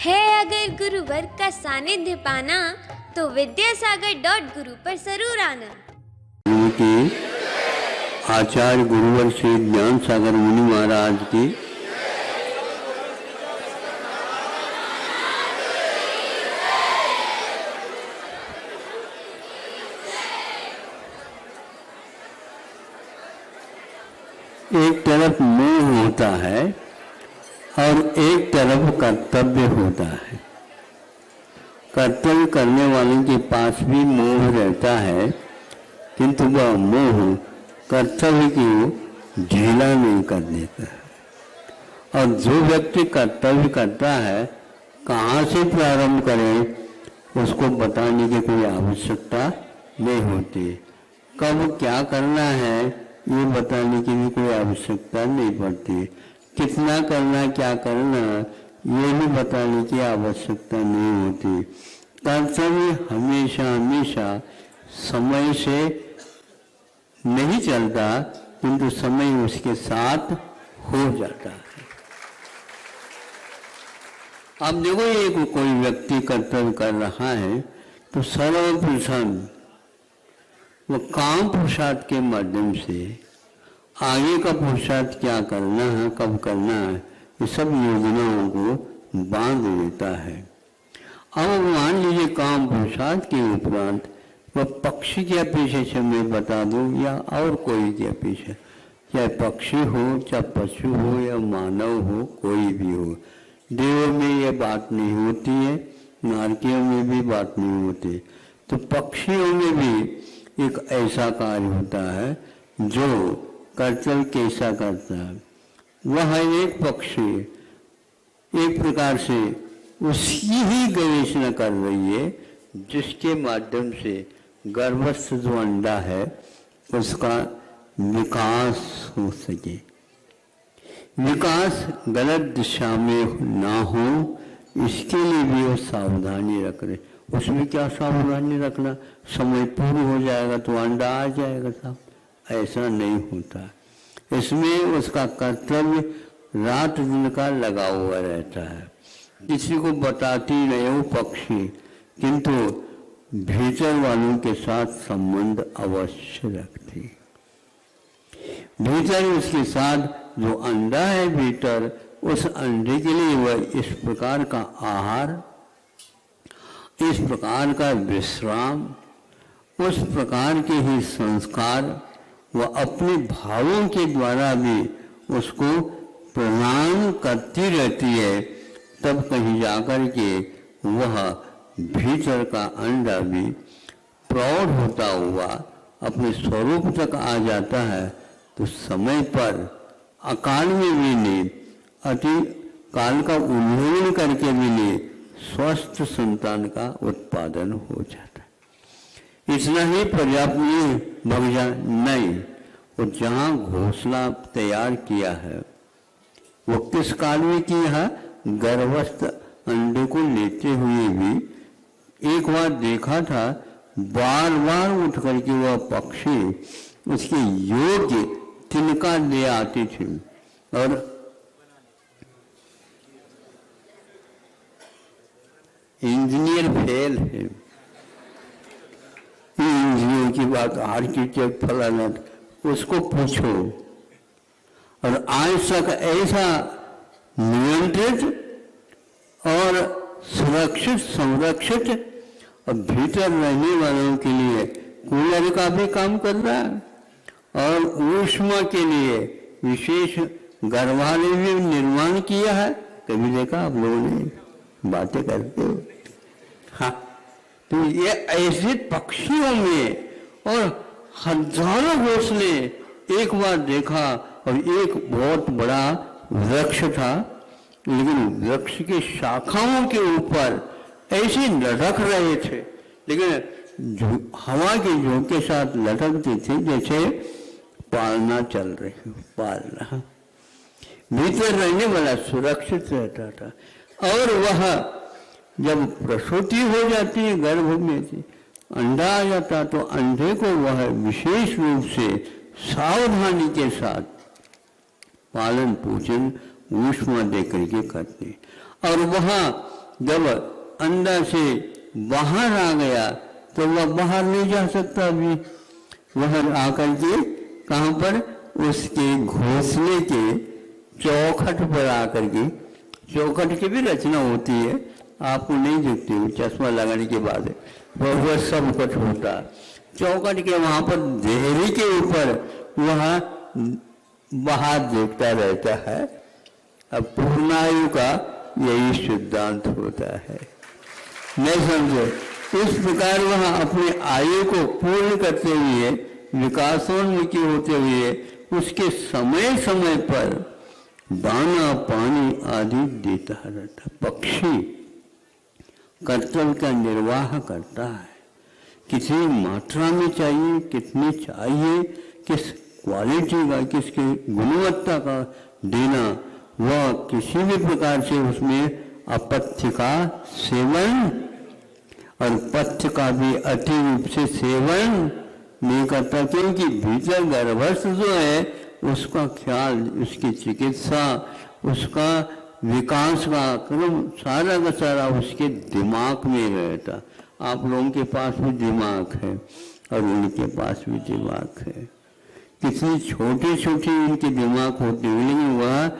है अगर गुरुवर का सानिध्य पाना तो विद्यासागर.गुरु पर जरूर आना। उनके आचार्य गुरुवर श्री ज्ञान सागर मुनि महाराज की एक तरफ मोह होता है और एक तरफ कर्तव्य होता है। कर्तव्य करने वाले के पास भी मोह रहता है, किंतु वह मोह कर्तव्य को ढीला नहीं कर देता है। और जो व्यक्ति कर्तव्य करता है, कहाँ से प्रारंभ करें उसको बताने की कोई आवश्यकता नहीं होती। कब क्या करना है ये बताने की भी कोई आवश्यकता नहीं पड़ती। कितना करना, क्या करना ये भी बताने की आवश्यकता नहीं होती। कर्तव्य हमेशा हमेशा समय से नहीं चलता, किंतु समय उसके साथ हो जाता है। अब देखो, ये कोई व्यक्ति कर्तव्य कर रहा है तो सर्वप्रथम वो काम पुरुषार्थ के माध्यम से आगे का पुरुषार्थ क्या करना है, कब करना है, ये सब योजनाओं को बांध देता है। अब मान लीजिए काम पुरुषार्थ के उपरांत वह पक्षी की अपेक्षा से मैं बता दूं या और कोई की अपेक्षा, चाहे पक्षी हो, चाहे पशु हो या मानव हो, कोई भी हो। देवों में ये बात नहीं होती है, नारकियों में भी बात नहीं होती। तो पक्षियों में भी एक ऐसा कार्य होता है जो कर्तव्य कैसा करता है। वह एक पक्षी एक प्रकार से उसकी ही गवेषणा कर रही है, जिसके माध्यम से गर्भस्थ जो अंडा है उसका विकास हो सके। विकास गलत दिशा में ना हो, इसके लिए भी वो सावधानी रख रहे। उसमें क्या सावधानी रखना, समय पूर्ण हो जाएगा तो अंडा आ जाएगा साहब, ऐसा नहीं होता। इसमें उसका कर्तव्य रात दिन का लगा हुआ रहता है। किसी को बताती नहीं वो पक्षी, किंतु भीतर वालों के साथ संबंध अवश्य रखती। भीतर उसके साथ जो अंडा है भीतर, उस अंडे के लिए वह इस प्रकार का आहार, इस प्रकार का विश्राम, उस प्रकार के ही संस्कार वह अपने भावों के द्वारा भी उसको प्रदान करती रहती है। तब कहीं जाकर के वह भीतर का अंडा भी प्रौढ़ होता हुआ अपने स्वरूप तक आ जाता है। तो समय पर अकाल में भी नहीं, अति काल का उल्लंघन करके भी नहीं, स्वस्थ संतान का उत्पादन हो जाता है। इतना ही पर्याप्त नहीं भगजा नहीं, और जहाँ घोंसला तैयार किया है वो किस काल में किया है, गर्भस्थ अंडे को लेते हुए भी एक बार देखा था, बार बार उठ करके वह पक्षी उसके योग्य तिनका ले आती थी। और इंजीनियर फेल है, इंजीनियर की बात, आर्किटेक्ट फलाना, उसको पूछो। और आज तक ऐसा नियंत्रित और सुरक्षित संरक्षित और भीतर रहने वालों के लिए कूलर का भी काम कर रहा है और ऊष्मा के लिए विशेष गर्भालय भी निर्माण किया है। कभी देखा आप लोगों ने, बातें करते हो? हाँ, तो ये ऐसे पक्षियों में और हजारों घोंसले एक बार देखा। और एक बहुत बड़ा वृक्ष था, लेकिन वृक्ष की शाखाओं के ऊपर ऐसे लटक रहे थे, लेकिन हवा के झोंके के साथ लटकते थे जैसे पालना चल रही, पालना। भीतर रहने वाला सुरक्षित रहता था। और वह जब प्रसूति हो जाती है, गर्भ में से अंडा आ जाता, तो अंडे को वह विशेष रूप से सावधानी के साथ पालन पोषण ऊष्मा दे करके करते। और वह जब अंदर से बाहर आ गया तो वह बाहर नहीं जा सकता अभी। वह आकर के कहाँ पर, उसके घोंसले के चौखट पर आकर के, चौखट की भी रचना होती है, आपको नहीं दिखती है चश्मा लगाने के बाद, वह सब कुछ होता है चौखट के, वहाँ पर देहरी के ऊपर वह बाहर देखता रहता है। अब पूर्णायु का यही सिद्धांत होता है, नहीं समझे? इस प्रकार वह अपनी आयु को पूर्ण करते हुए, विकासोन्मुखी होते हुए, उसके समय समय पर दाना पानी आदि देता रहता। पक्षी कर्तव्य का निर्वाह करता है, कितनी मात्रा में चाहिए, कितनी चाहिए, किस क्वालिटी का, किसकी गुणवत्ता का देना, वह किसी भी प्रकार से उसमें अपथ्य का सेवन और पथ्य का भी अति रूप से सेवन नहीं करता, क्योंकि भीतर गर्भस्थ जो है उसका ख्याल, उसकी चिकित्सा, उसका विकास का क्रम सारा का सारा उसके दिमाग में रहता। आप लोगों के पास भी दिमाग है और उनके पास भी दिमाग है, कितनी छोटे छोटे उनके दिमाग होते हैं, लेकिन वह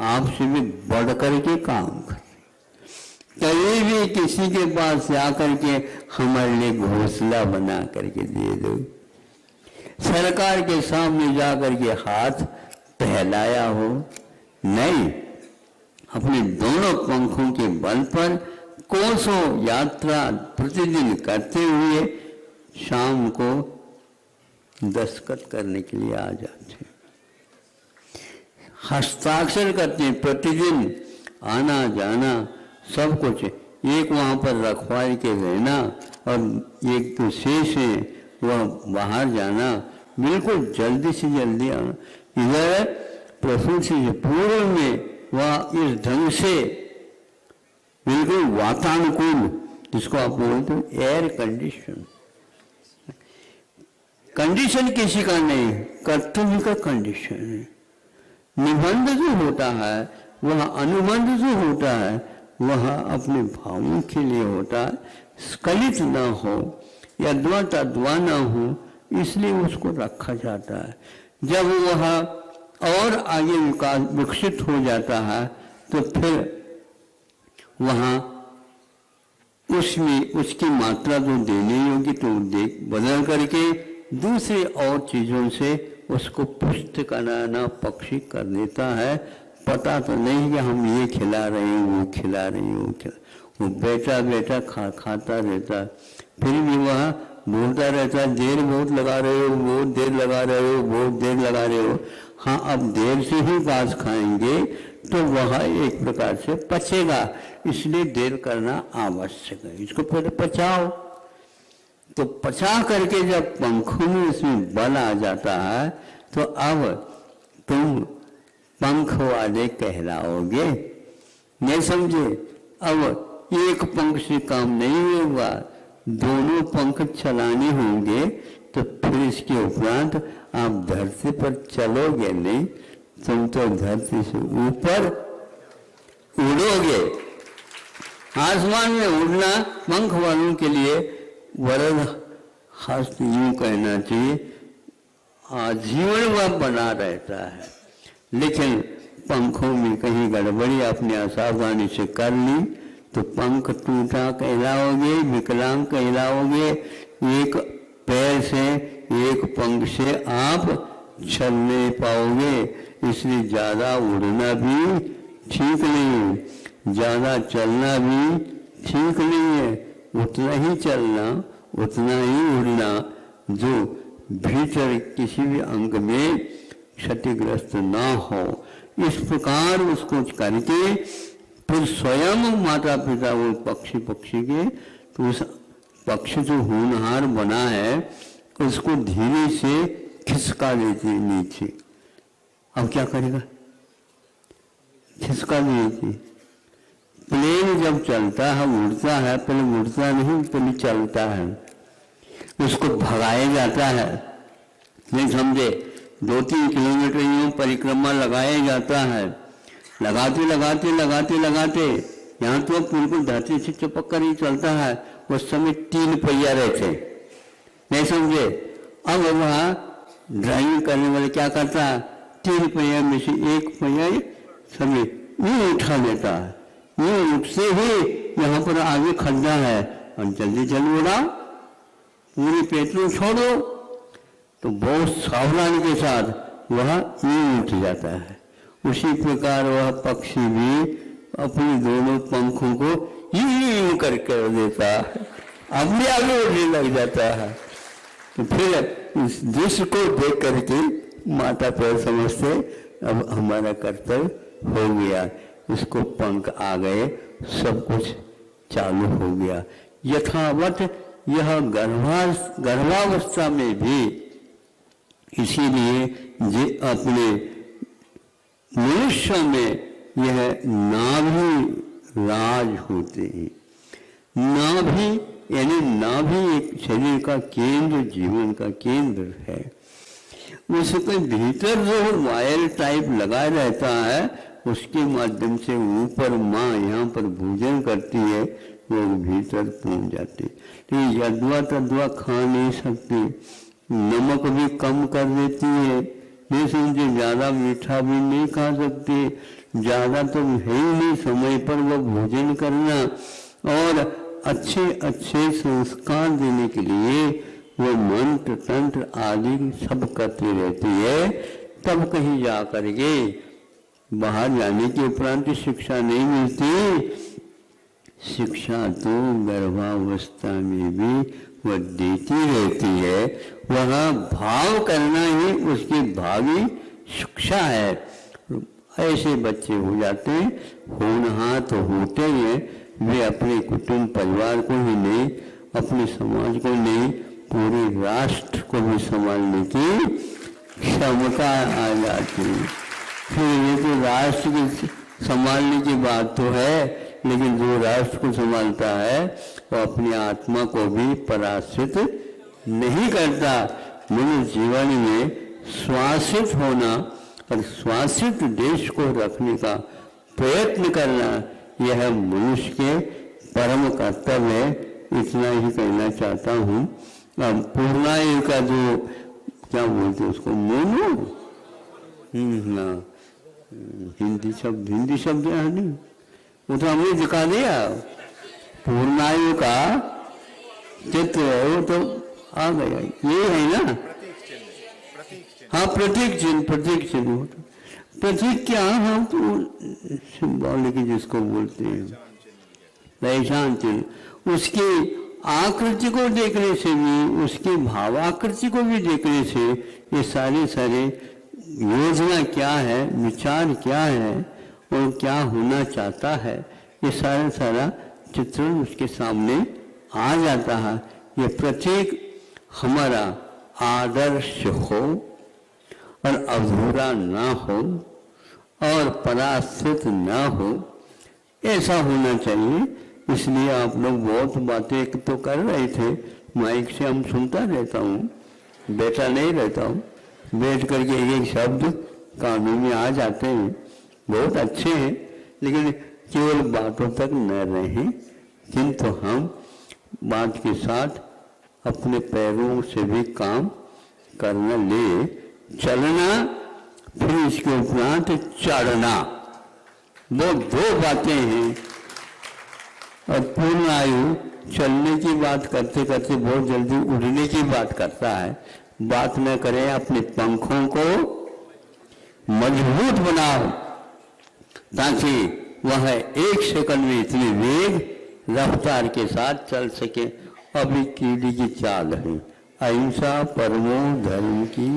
आपसे भी बढ़ करके काम करते। कभी भी किसी के पास जाकर के हमारे लिए घोंसला बना करके दे दो, सरकार के सामने जाकर के हाथ फैलाया हो, नहीं, अपने दोनों पंखों के बल पर कोसों यात्रा प्रतिदिन करते हुए शाम को दस्तखत करने के लिए आ जाते हैं, हस्ताक्षर करते हैं, प्रतिदिन आना जाना सब कुछ। एक वहाँ पर रखवाली के रहना और एक तो शेष है वह बाहर जाना, बिल्कुल जल्दी से जल्दी आना। इधर प्रसूति से पूर्व में वह इस ढंग से बिल्कुल वातानुकूल, जिसको आप बोलते हो एयर कंडीशन, कंडीशन किसी का नहीं, कर्तव्य का कंडीशन है। निबंध जो होता है, वह अनुबंध जो होता है, वह अपने भावों के लिए होता है, स्खलित न हो या द्वा न हो, इसलिए उसको रखा जाता है। जब वह और आगे विकसित हो जाता है तो फिर वहाँ उसमें उसकी मात्रा जो देने योग्य तो देख बदल करके दूसरी और चीज़ों से उसको पुष्ट कराना पक्षी कर देता है। पता तो नहीं कि हम ये खिला रहे हैं, वो खिला रहे हैं, वो बेटा बेटा खाता रहता है, फिर भी वह बोलता रहता है, देर बहुत लगा रहे हो, बहुत देर लगा रहे हो, बहुत देर लगा रहे हो। हाँ, अब देर से ही घास खाएंगे तो वह एक प्रकार से पचेगा, इसलिए देर करना आवश्यक है। इसको पहले पचाओ, तो पचा करके जब पंखों में इसमें बल आ जाता है तो अब तुम पंख वाले कहलाओगे, नहीं समझे? अब एक पंख से काम नहीं होगा, दोनों पंख चलाने होंगे, तो फिर इसके उपरांत आप धरती पर चलोगे नहीं, तुम तो धरती से ऊपर उड़ोगे। आसमान में उड़ना पंख वालों के लिए वरद हस्त यूं कहना चाहिए, आजीवन वह बना रहता है। लेकिन पंखों में कहीं गड़बड़ी अपने असावधानी से कर ली तो पंख टूटा कहलाओगे, विकलांग कहलाओगे। एक पैर से, एक पंख से आप चल नहीं पाओगे, इसलिए ज़्यादा उड़ना भी ठीक नहीं है, ज़्यादा चलना भी ठीक नहीं है। उतना ही चलना, उतना ही उड़ना जो भीतर किसी भी अंग में क्षतिग्रस्त ना हो। इस प्रकार उसको करके फिर स्वयं माता पिता वो पक्षी के, तो उस पक्षी जो होनहार बना है उसको धीरे से खिसका देते नीचे। अब क्या करेगा? खिसका देते। प्लेन जब चलता है, उड़ता है, पहले उड़ता नहीं, पहले चलता है, उसको भगाया जाता है, नहीं समझे? 2-3 किलोमीटर यूं परिक्रमा लगाया जाता है, लगाते लगाते लगाते लगाते यहाँ तो बिल्कुल धरती से चिपक कर ही चलता है, उस समय 3 पहिया रहते, नहीं समझे। अब वहाँ ड्राइविंग करने वाले क्या करता है, 3 पहिया में से 1 पहिया समय यूँ उठा लेता है, यूँ उठते ही यहाँ पर आगे खड्डा है और जल्दी जल्दी उड़ाओ, पूरी पेट्रोल छोड़ो। तो बहुत सावधानी के साथ वह यूँ उठ जाता है। उसी प्रकार वह पक्षी भी अपने दोनों पंखों को यूँ करके देता है, अपने आगे उड़ने लग जाता है। तो फिर इस दृश्य को देख करके माता पिता समझते अब हमारा कर्तव्य हो गया, इसको पंख आ गए, सब कुछ चालू हो गया। यथावत यह गर्भावस्था में भी, इसीलिए जे अपने मनुष्य में यह नाभि राज होते हैं। नाभि यानी नाभि एक शरीर का केंद्र, जीवन का केंद्र है। उसके भीतर जो वायर टाइप लगा रहता है, उसके माध्यम से ऊपर माँ यहाँ पर भोजन करती है, वो भीतर पहुँच जाती। तो यदवा तदवा खा नहीं सकती, नमक भी कम कर देती है, नहीं समझे, ज़्यादा मीठा भी नहीं खा सकती, ज़्यादा तो है ही नहीं समय पर वो भोजन करना, और अच्छे अच्छे संस्कार देने के लिए वो मंत्र तंत्र आदि सब करती रहती है। तब कहीं जा करके बाहर जाने के उपरांत शिक्षा नहीं मिलती। शिक्षा तो गर्भावस्था में भी वह देती रहती है, वह भाव करना ही उसकी भावी शिक्षा है। ऐसे बच्चे हो जाते हैं, होनहार तो होते हैं, वे अपने कुटुंब परिवार को ही नहीं, अपने समाज को नहीं, पूरे राष्ट्र को भी संभालने की क्षमता आ जाती है। फिर ये तो राष्ट्र की संभालने की बात तो है, लेकिन जो राष्ट्र को संभालता है वो अपनी आत्मा को भी पराश्रित नहीं करता। मनुष्य जीवन में श्वासित होना और श्वासित देश को रखने का प्रयत्न करना, यह मनुष्य के परम कर्तव्य है। इतना ही कहना चाहता हूँ। अब पूर्णायु का जो क्या बोलते उसको, मोनो, हिंदी शब्द है नहीं, वो तो हमने दिखा दिया। पूर्णायु का चित्र वो तो आ गया, ये है ना। हाँ, प्रतीक चिन्ह प्रतीक क्या, हम तो सिंबॉलिक जिसको बोलते हैं, पहचान चिन्ह। उसकी आकृति को देखने से भी, उसकी भावाकृति को भी देखने से ये सारे योजना क्या है, विचार क्या है और क्या होना चाहता है, ये सारा चित्रण उसके सामने आ जाता है। ये प्रतीक हमारा आदर्श हो और अधूरा ना हो और पराश्रित ना हो, ऐसा होना चाहिए। इसलिए आप लोग बहुत बातें तो कर रहे थे, माइक से हम सुनता रहता हूँ, बैठा नहीं रहता हूँ, बैठ करके एक शब्द कानों में आ जाते हैं, बहुत अच्छे हैं, लेकिन केवल बातों तक न रहें, किंतु हम बात के साथ अपने पैरों से भी काम करना, ले चलना, फिर इसके उपरांत चढ़ना, वो 2 बातें हैं। और पूर्ण आयु चलने की बात करते करते बहुत जल्दी उड़ने की बात करता है। बात न करें, अपने पंखों को मजबूत बनाओ ताकि वह 1 सेकंड में इतनी वेग रफ्तार के साथ चल सके। अभी कीड़ी की चाल है, अहिंसा परमो धर्म की